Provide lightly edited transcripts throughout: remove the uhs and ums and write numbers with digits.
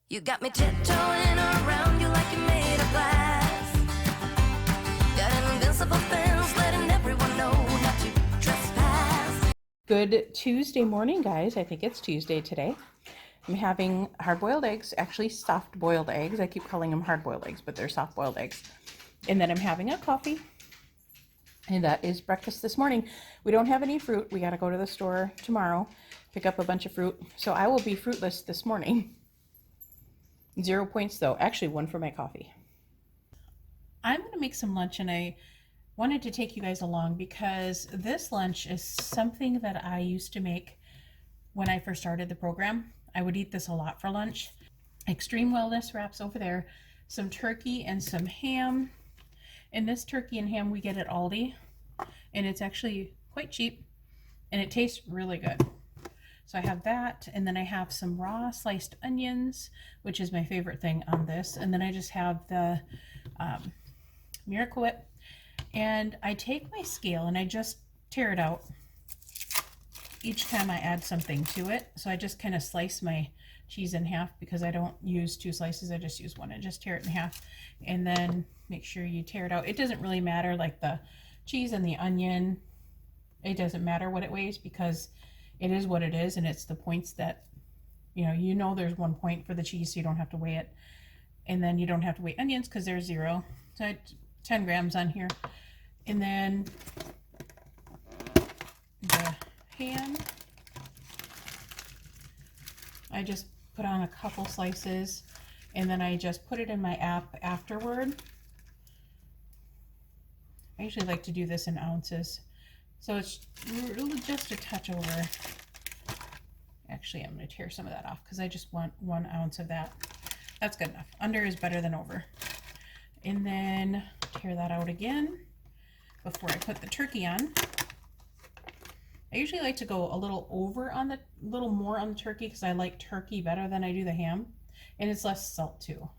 You got me tiptoeing around you like you're made of glass. Got invincible fence letting everyone know not to trespass. Good Tuesday morning, guys. I think it's Tuesday today. I'm having hard-boiled eggs, actually soft-boiled eggs. I keep calling them hard-boiled eggs, but they're soft-boiled eggs. And then I'm having a coffee. And that is breakfast this morning. We don't have any fruit. We got to go to the store tomorrow, pick up a bunch of fruit. So I will be fruitless this morning. 0 points though. Actually, 1 for my coffee. I'm going to make some lunch, and I wanted to take you guys along because this lunch is something that I used to make when I first started the program. I would eat this a lot for lunch. Extreme Wellness wraps over there, some turkey and some ham. And this turkey and ham we get at Aldi, and it's actually quite cheap, and it tastes really good. So I have that, and then I have some raw sliced onions, which is my favorite thing on this. And then I just have the Miracle Whip, and I take my scale and I just tear it out each time I add something to it. So I just kind of slice my cheese in half because I don't use 2 slices, I just use 1 and just tear it in half. And then make sure you tear it out. It doesn't really matter, like the cheese and the onion, it doesn't matter what it weighs because it is what it is, and it's the points that, you know there's 1 point for the cheese, so you don't have to weigh it. And then you don't have to weigh onions because they're 0. So I had 10 grams on here. And then the ham, I just put on a couple slices, and then I just put it in my app afterward. I usually like to do this in ounces, so it's really just a touch over. Actually, I'm going to tear some of that off because I just want 1 ounce of that. That's good enough. Under is better than over. And then tear that out again before I put the turkey on. I usually like to go a little more on the turkey because I like turkey better than I do the ham, and it's less salt too.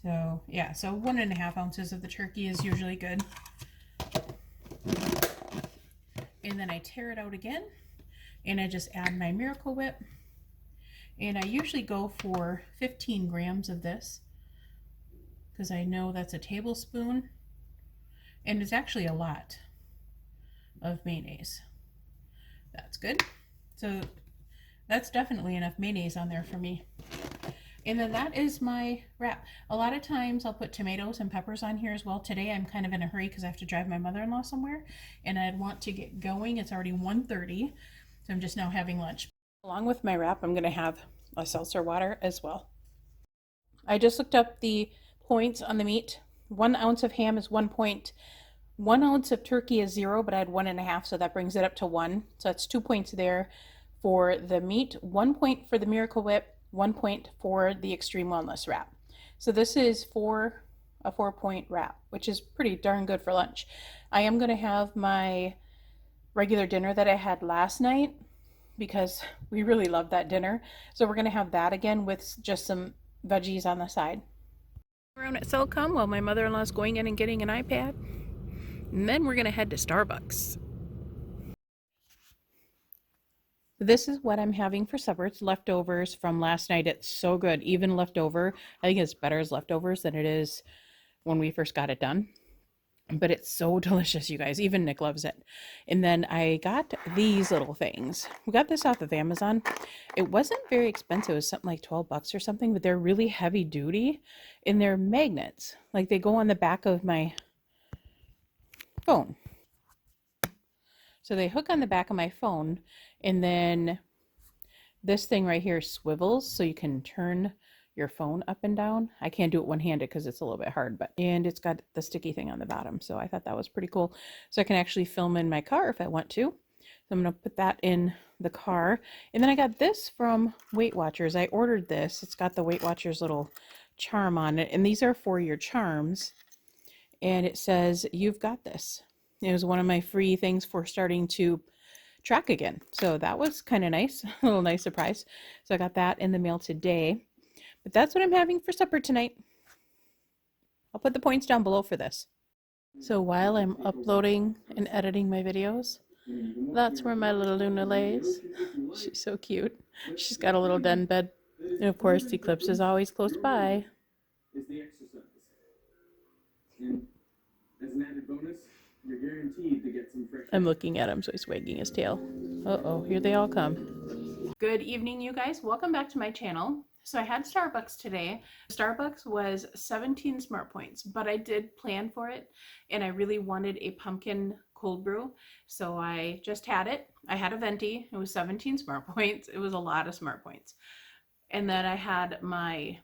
So yeah, so 1.5 ounces of the turkey is usually good. And then I tear it out again, and I just add my Miracle Whip, and I usually go for 15 grams of this because I know that's a tablespoon, and it's actually a lot of mayonnaise. That's good. So that's definitely enough mayonnaise on there for me. And then that is my wrap. A lot of times I'll put tomatoes and peppers on here as well. Today I'm kind of in a hurry because I have to drive my mother-in-law somewhere, and I'd want to get going. It's already 1:30, so I'm just now having lunch. Along with my wrap, I'm going to have a seltzer water as well. I just looked up the points on the meat. 1 ounce of ham is 1 point. 1 ounce of turkey is 0, but I had 1.5, so that brings it up to 1. So that's 2 points there for the meat, 1 point for the Miracle Whip, 1 point for the Extreme Wellness wrap. So this is a 4-point wrap, which is pretty darn good for lunch. I am going to have my regular dinner that I had last night because we really love that dinner. So we're going to have that again with just some veggies on the side. Around at Cellcom while my mother-in-law is going in and getting an iPad. And then we're going to head to Starbucks. This is what I'm having for supper. It's leftovers from last night. It's so good. Even leftover, I think it's better as leftovers than it is when we first got it done. But it's so delicious, you guys. Even Nick loves it. And then I got these little things. We got this off of Amazon. It wasn't very expensive. It was something like 12 bucks or something, but they're really heavy duty, and they're magnets. Like they go on the back of my phone. So they hook on the back of my phone, and then this thing right here swivels so you can turn your phone up and down. I can't do it one-handed because it's a little bit hard, and it's got the sticky thing on the bottom. So I thought that was pretty cool. So I can actually film in my car if I want to. So I'm going to put that in the car. And then I got this from Weight Watchers. I ordered this. It's got the Weight Watchers little charm on it, and these are for your charms. And it says, "You've got this." It was one of my free things for starting to track again. So that was kind of nice, a little nice surprise. So I got that in the mail today. But that's what I'm having for supper tonight. I'll put the points down below for this. So while I'm uploading and editing my videos, that's where my little Luna lays. She's so cute. She's got a little den bed. And of course, the Eclipse is always close by. Is the exercise. And as an added bonus, you're guaranteed to get some fresh. I'm looking at him, so he's wagging his tail. Uh-oh, here they all come. Good evening, you guys. Welcome back to my channel. So I had Starbucks today. Starbucks was 17 smart points, but I did plan for it, and I really wanted a pumpkin cold brew, so I just had it. I had a venti. It was 17 smart points. It was a lot of smart points. And then I had my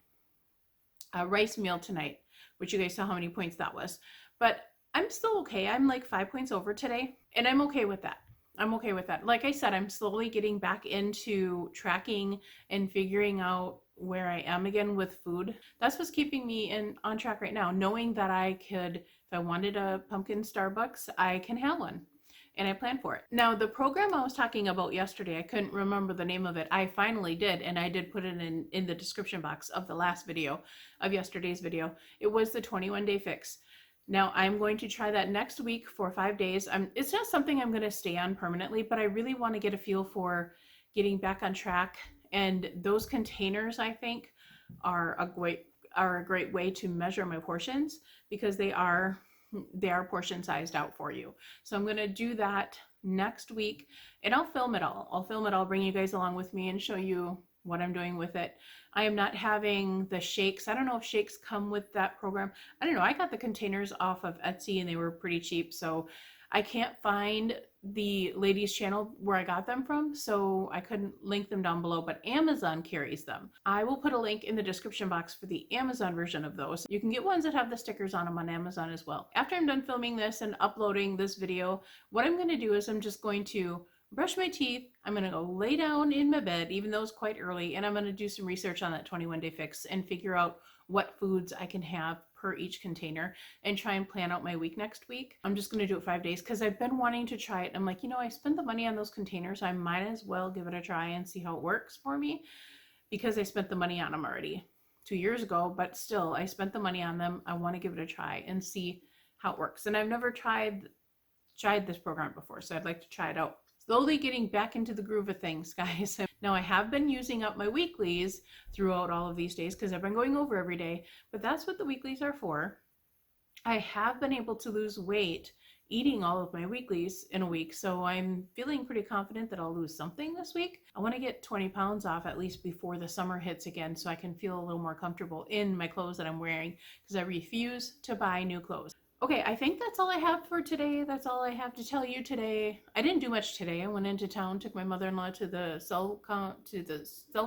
rice meal tonight, which you guys saw how many points that was. But I'm still okay. I'm like 5 points over today, and I'm okay with that. I'm okay with that. Like I said, I'm slowly getting back into tracking and figuring out where I am again with food. That's what's keeping me on track right now, knowing that I could, if I wanted a pumpkin Starbucks, I can have one. And I plan for it. Now, the program I was talking about yesterday, I couldn't remember the name of it. I finally did, and I did put it in the description box of the last video, of yesterday's video. It was the 21-day fix. Now, I'm going to try that next week for 5 days. It's not something I'm going to stay on permanently, but I really want to get a feel for getting back on track. And those containers, I think, are a great way to measure my portions, because they are portion sized out for you. So I'm going to do that next week, and I'll film it all. I'll bring you guys along with me and show you what I'm doing with it. I am not having the shakes. I don't know if shakes come with that program. I don't know. I got the containers off of Etsy and they were pretty cheap, so I can't find the ladies channel where I got them from, so I couldn't link them down below, but Amazon carries them. I will put a link in the description box for the Amazon version of those. You can get ones that have the stickers on them on Amazon as well. After I'm done filming this and uploading this video, what I'm going to do is I'm just going to brush my teeth. I'm going to go lay down in my bed, even though it's quite early, and I'm going to do some research on that 21-day fix and figure out what foods I can have per each container and try and plan out my week next week. I'm just going to do it 5 days because I've been wanting to try it. I'm like, you know, I spent the money on those containers. I might as well give it a try and see how it works for me, because I spent the money on them already 2 years ago, but still I spent the money on them. I want to give it a try and see how it works. And I've never tried this program before, so I'd like to try it out. Slowly getting back into the groove of things, guys. Now, I have been using up my weeklies throughout all of these days because I've been going over every day, but that's what the weeklies are for. I have been able to lose weight eating all of my weeklies in a week, so I'm feeling pretty confident that I'll lose something this week. I want to get 20 pounds off at least before the summer hits again, so I can feel a little more comfortable in my clothes that I'm wearing, because I refuse to buy new clothes. Okay, I think that's all I have for today. That's all I have to tell you today. I didn't do much today. I went into town, took my mother-in-law to the cell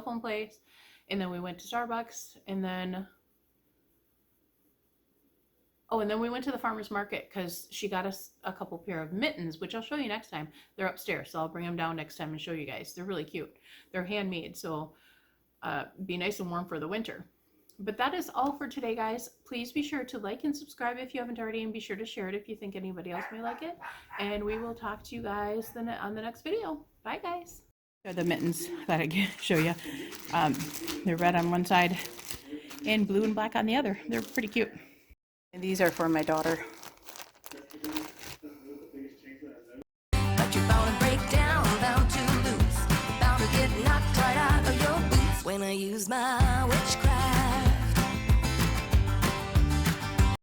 phone place, and then we went to Starbucks, and then we went to the farmer's market because she got us a couple pair of mittens, which I'll show you next time. They're upstairs, so I'll bring them down next time and show you guys. They're really cute. They're handmade, so be nice and warm for the winter. But that is all for today, guys. Please be sure to like and subscribe if you haven't already, and be sure to share it if you think anybody else may like it. And we will talk to you guys on the next video. Bye, guys. They're the mittens that I can show you. They're red on one side and blue and black on the other. They're pretty cute. And these are for my daughter. But you're bound to break down, bound to lose, bound to get knocked right out of your boots when I use my